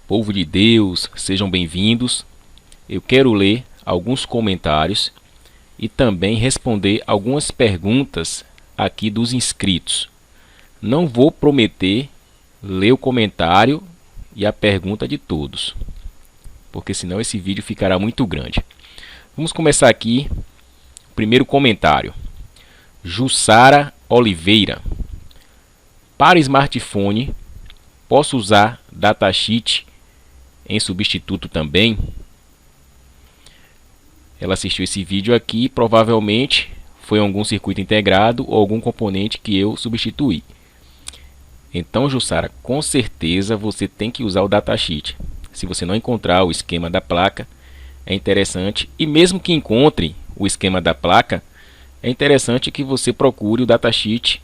Povo de Deus, sejam bem-vindos. Eu quero ler alguns comentários e também responder algumas perguntas aqui dos inscritos. Não vou prometer ler o comentário e a pergunta de todos, porque senão esse vídeo ficará muito grande. Vamos começar aqui. Primeiro comentário. Jussara Oliveira. Para smartphone, posso usar datasheet em substituto também? Ela assistiu esse vídeo aqui, provavelmente foi algum circuito integrado ou algum componente que eu substituí. Então, Jussara, com certeza você tem que usar o datasheet. Se você não encontrar o esquema da placa, é interessante, e mesmo que encontre o esquema da placa, é interessante que você procure o datasheet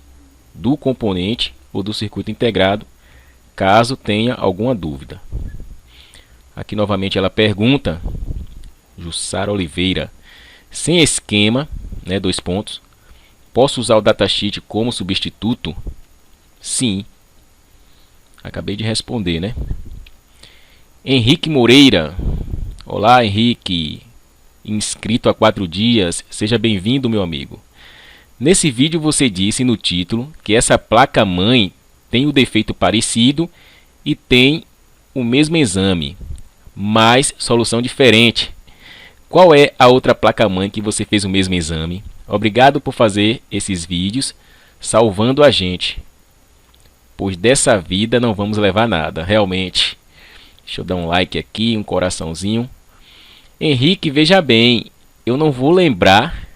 do componente ou do circuito integrado, caso tenha alguma dúvida. Aqui novamente ela pergunta, Jussara Oliveira, sem esquema, dois pontos, posso usar o datasheet como substituto? Sim. Acabei de responder, né? Henrique Moreira. Olá, Henrique. Inscrito há 4 dias. Seja bem-vindo, meu amigo. Nesse vídeo você disse no título que essa placa-mãe tem o defeito parecido e tem o mesmo exame, mas solução diferente. Qual é a outra placa-mãe que você fez o mesmo exame? Obrigado por fazer esses vídeos, salvando a gente, pois dessa vida não vamos levar nada, realmente. Deixa eu dar um like aqui, um coraçãozinho. Henrique, veja bem, eu não vou lembrar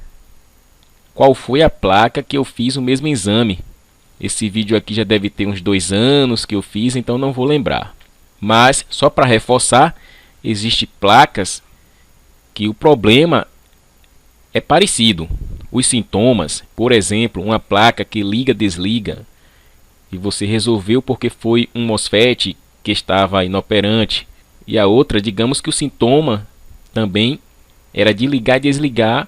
qual foi a placa que eu fiz o mesmo exame. Esse vídeo aqui já deve ter uns 2 anos que eu fiz, então não vou lembrar. Mas, só para reforçar, existem placas que o problema é parecido. Os sintomas, por exemplo, uma placa que liga-desliga, e você resolveu porque foi um MOSFET que estava inoperante, e a outra, digamos que o sintoma também era de ligar e desligar,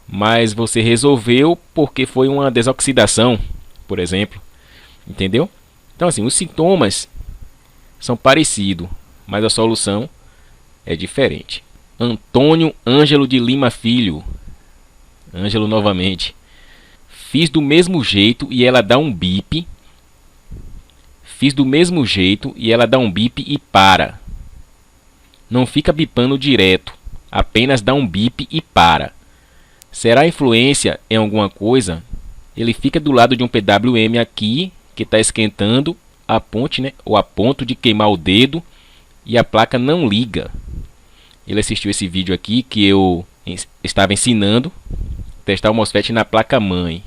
mas você resolveu porque foi uma desoxidação, por exemplo. Entendeu? Então, assim, os sintomas são parecidos, mas a solução é diferente. Antônio Ângelo de Lima Filho. Ângelo novamente. Fiz do mesmo jeito e ela dá um bip. Fiz do mesmo jeito e ela dá um bip e para. Não fica bipando direto, apenas dá um bip e para. Será influência em alguma coisa? Ele fica do lado de um PWM aqui, que está esquentando a ponte, ou a ponto de queimar o dedo, e a placa não liga. Ele assistiu esse vídeo aqui que eu estava ensinando testar o MOSFET na placa-mãe.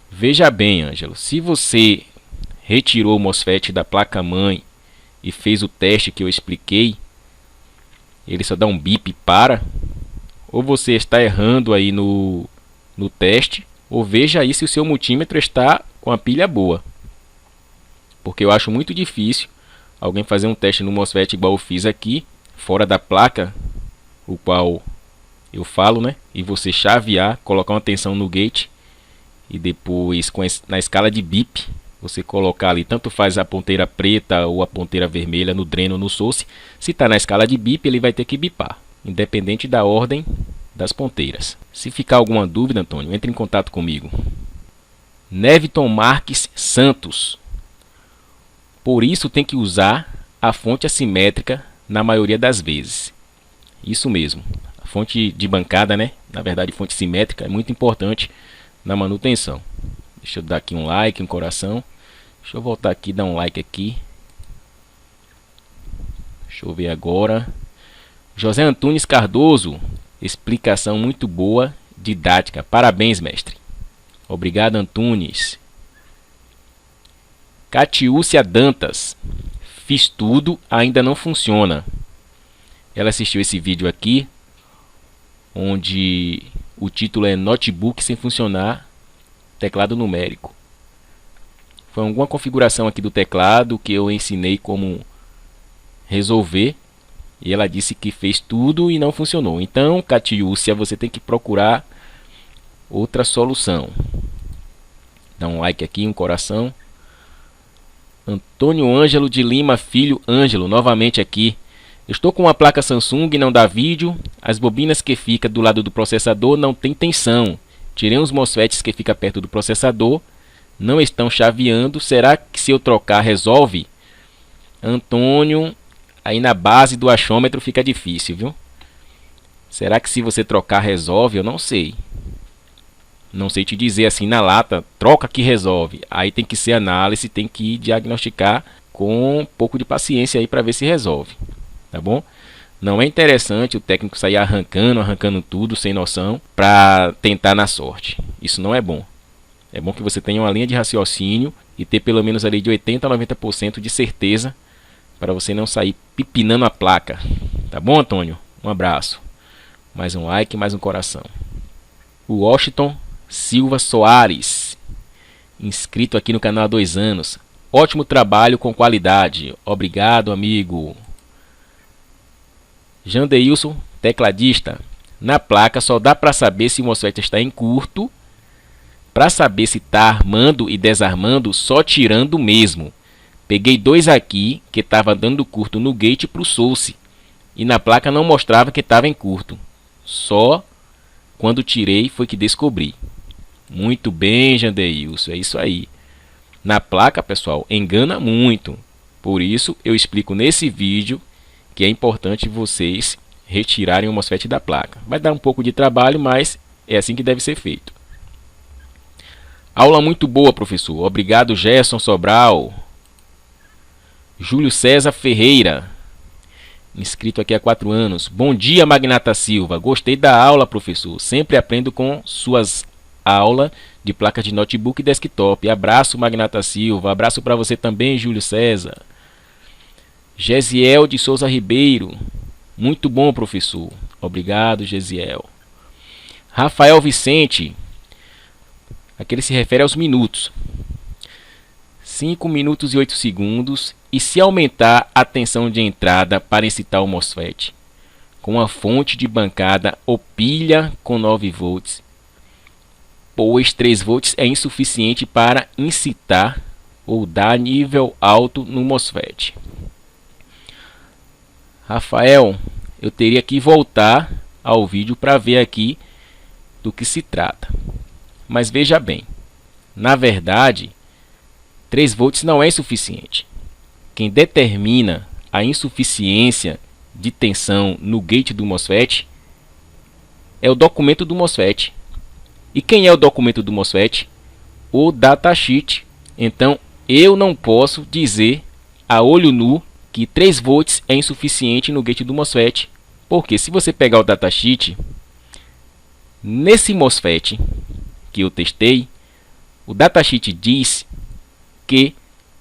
Veja bem, Ângelo, se você retirou o MOSFET da placa-mãe e fez o teste que eu expliquei, ele só dá um bip e para, ou você está errando aí no teste, ou veja aí se o seu multímetro está com a pilha boa. Porque eu acho muito difícil alguém fazer um teste no MOSFET igual eu fiz aqui, fora da placa, o qual eu falo, e você chavear, colocar uma tensão no gate, e depois na escala de bip, você colocar ali, tanto faz a ponteira preta ou a ponteira vermelha no dreno ou no source. Se está na escala de bip, ele vai ter que bipar, independente da ordem das ponteiras. Se ficar alguma dúvida, Antônio, entre em contato comigo. Neviton Marques Santos. Por isso tem que usar a fonte assimétrica na maioria das vezes. Isso mesmo. A fonte de bancada, na verdade, fonte simétrica é muito importante na manutenção. Deixa eu dar aqui um like, um coração. Deixa eu voltar aqui e dar um like aqui. Deixa eu ver agora. José Antunes Cardoso. Explicação muito boa, didática. Parabéns, mestre. Obrigado, Antunes. Catiúcia Dantas. Fiz tudo, ainda não funciona. Ela assistiu esse vídeo aqui, onde o título é Notebook sem funcionar, teclado numérico. Foi alguma configuração aqui do teclado que eu ensinei como resolver, e ela disse que fez tudo e não funcionou. Então, Catiúcia, você tem que procurar outra solução. Dá um like aqui, um coração. Antônio Ângelo de Lima Filho Ângelo, novamente aqui. Estou com uma placa Samsung e não dá vídeo. As bobinas que fica do lado do processador não tem tensão. Tirei os MOSFETs que fica perto do processador. Não estão chaveando. Será que se eu trocar resolve? Antônio, aí na base do achômetro fica difícil, viu? Será que se você trocar resolve? Eu não sei. Não sei te dizer assim na lata, troca que resolve. Aí tem que ser análise, tem que diagnosticar com um pouco de paciência aí para ver se resolve. Tá bom? Não é interessante o técnico sair arrancando tudo sem noção para tentar na sorte. Isso não é bom. É bom que você tenha uma linha de raciocínio e ter pelo menos ali de 80 a 90% de certeza para você não sair pipinando a placa. Tá bom, Antônio? Um abraço. Mais um like, mais um coração. O Washington Silva Soares, inscrito aqui no canal há 2 anos. Ótimo trabalho com qualidade. Obrigado, amigo. Jandeilson, tecladista. Na placa só dá para saber se o MOSFET está em curto. Para saber se está armando e desarmando, só tirando mesmo. Peguei 2 aqui que estava dando curto no gate para o source. E na placa não mostrava que estava em curto. Só quando tirei foi que descobri. Muito bem, Jandeilson, é isso aí. Na placa, pessoal, engana muito. Por isso, eu explico nesse vídeo que é importante vocês retirarem o MOSFET da placa. Vai dar um pouco de trabalho, mas é assim que deve ser feito. Aula muito boa, professor. Obrigado, Gerson Sobral. Júlio César Ferreira, inscrito aqui há 4 anos. Bom dia, Magnata Silva. Gostei da aula, professor. Sempre aprendo com suas aulas de placa de notebook e desktop. Abraço, Magnata Silva. Abraço para você também, Júlio César. Gesiel de Souza Ribeiro. Muito bom, professor. Obrigado, Gesiel. Rafael Vicente. Aqui ele se refere aos minutos. 5 minutos e 8 segundos. E se aumentar a tensão de entrada para incitar o MOSFET com a fonte de bancada ou pilha com 9 volts, pois 3 volts é insuficiente para incitar ou dar nível alto no MOSFET. Rafael, eu teria que voltar ao vídeo para ver aqui do que se trata. Mas veja bem, na verdade, 3 volts não é suficiente. Quem determina a insuficiência de tensão no gate do MOSFET é o documento do MOSFET. E quem é o documento do MOSFET? O datasheet. Então, eu não posso dizer a olho nu que 3 volts é insuficiente no gate do MOSFET. Porque se você pegar o datasheet, nesse MOSFET que eu testei, o datasheet diz que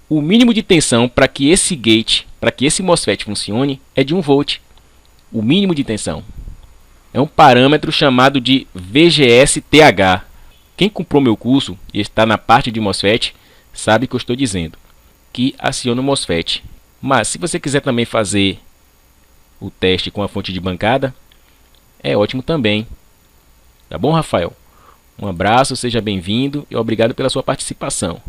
o mínimo de tensão para que esse gate, para que esse MOSFET funcione, é de 1 volt. O mínimo de tensão. É um parâmetro chamado de VGS-TH. Quem comprou meu curso e está na parte de MOSFET, sabe o que eu estou dizendo. Que aciona o MOSFET. Mas se você quiser também fazer o teste com a fonte de bancada, é ótimo também. Tá bom, Rafael? Um abraço, seja bem-vindo e obrigado pela sua participação.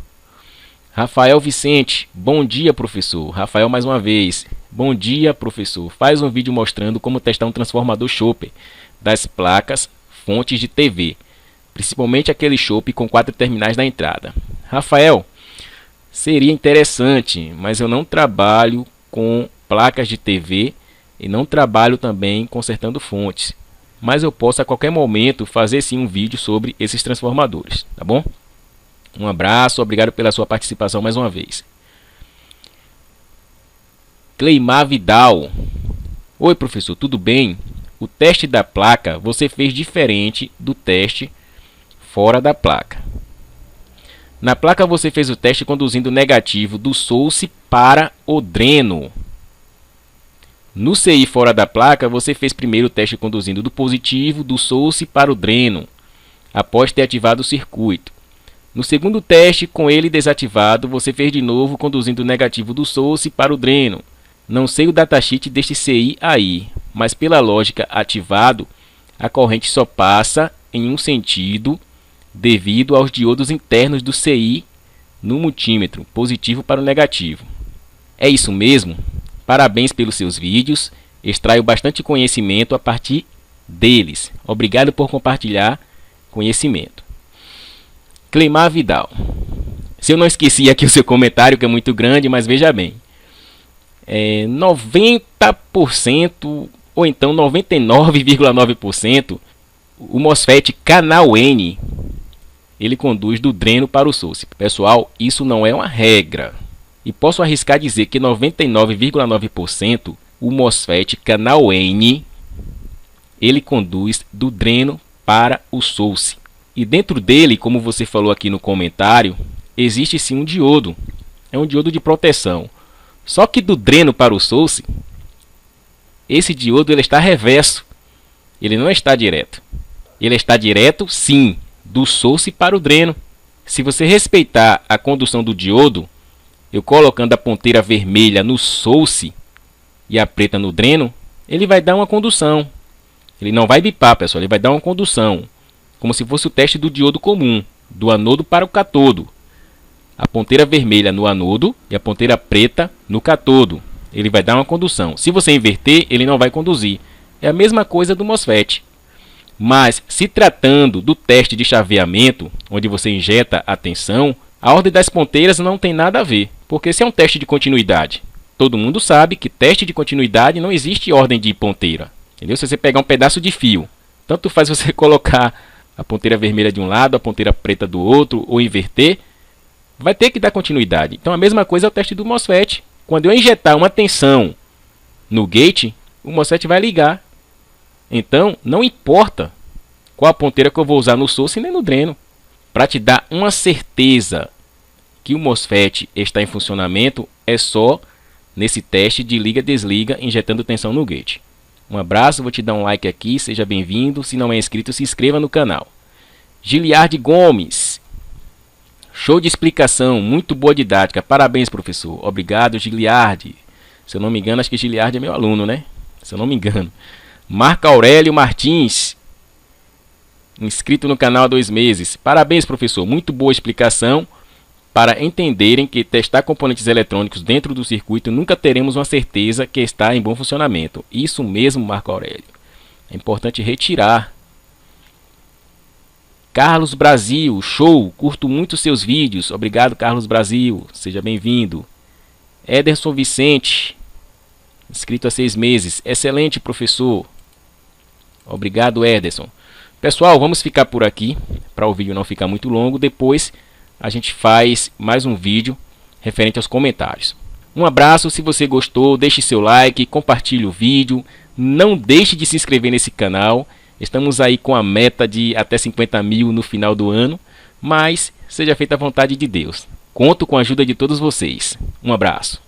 Rafael Vicente, bom dia, professor. Rafael mais uma vez. Bom dia, professor. Faz um vídeo mostrando como testar um transformador Chopper das placas fontes de TV, principalmente aquele Chopper com 4 terminais na entrada. Rafael, seria interessante, mas eu não trabalho com placas de TV e não trabalho também consertando fontes. Mas eu posso a qualquer momento fazer sim um vídeo sobre esses transformadores, tá bom? Um abraço, obrigado pela sua participação mais uma vez. Cleimar Vidal. Oi, professor, tudo bem? O teste da placa você fez diferente do teste fora da placa. Na placa você fez o teste conduzindo o negativo do source para o dreno. No CI fora da placa você fez primeiro o teste conduzindo do positivo do source para o dreno, após ter ativado o circuito. No segundo teste, com ele desativado, você fez de novo conduzindo o negativo do source para o dreno. Não sei o datasheet deste CI aí, mas pela lógica ativado, a corrente só passa em um sentido devido aos diodos internos do CI no multímetro, positivo para o negativo. É isso mesmo? Parabéns pelos seus vídeos, extraio bastante conhecimento a partir deles. Obrigado por compartilhar conhecimento. Cleimar Vidal. Se eu não esqueci aqui o seu comentário, que é muito grande, mas veja bem. 90% ou então 99,9% o MOSFET canal N ele conduz do dreno para o source. Pessoal, isso não é uma regra. E posso arriscar dizer que 99,9% o MOSFET canal N ele conduz do dreno para o source. E dentro dele, como você falou aqui no comentário, existe sim um diodo. É um diodo de proteção. Só que do dreno para o source, esse diodo ele está reverso. Ele não está direto. Ele está direto, sim, do source para o dreno. Se você respeitar a condução do diodo, eu colocando a ponteira vermelha no source e a preta no dreno, ele vai dar uma condução. Ele não vai bipar, pessoal, ele vai dar uma condução. Como se fosse o teste do diodo comum, do anodo para o catodo. A ponteira vermelha no anodo e a ponteira preta no catodo. Ele vai dar uma condução. Se você inverter, ele não vai conduzir. É a mesma coisa do MOSFET. Mas, se tratando do teste de chaveamento, onde você injeta a tensão, a ordem das ponteiras não tem nada a ver. Porque se é um teste de continuidade, todo mundo sabe que teste de continuidade não existe ordem de ponteira. Entendeu? Se você pegar um pedaço de fio, tanto faz você colocar a ponteira vermelha de um lado, a ponteira preta do outro, ou inverter, vai ter que dar continuidade. Então a mesma coisa é o teste do MOSFET. Quando eu injetar uma tensão no gate, o MOSFET vai ligar. Então não importa qual a ponteira que eu vou usar no source nem no dreno. Para te dar uma certeza que o MOSFET está em funcionamento, é só nesse teste de liga-desliga injetando tensão no gate. Um abraço, vou te dar um like aqui, seja bem-vindo. Se não é inscrito, se inscreva no canal. Giliardi Gomes. Show de explicação, muito boa didática. Parabéns, professor. Obrigado, Giliardi. Se eu não me engano, acho que Giliardi é meu aluno, né? Se eu não me engano. Marco Aurélio Martins. Inscrito no canal há 2 meses. Parabéns, professor. Muito boa explicação. Para entenderem que testar componentes eletrônicos dentro do circuito nunca teremos uma certeza que está em bom funcionamento. Isso mesmo, Marco Aurélio. É importante retirar. Carlos Brasil, show, curto muito seus vídeos. Obrigado, Carlos Brasil, seja bem-vindo. Ederson Vicente, inscrito há 6 meses. Excelente, professor. Obrigado, Ederson. Pessoal, vamos ficar por aqui, para o vídeo não ficar muito longo. Depois a gente faz mais um vídeo referente aos comentários. Um abraço, se você gostou, deixe seu like, compartilhe o vídeo. Não deixe de se inscrever nesse canal. Estamos aí com a meta de até 50 mil no final do ano, mas seja feita a vontade de Deus. Conto com a ajuda de todos vocês. Um abraço.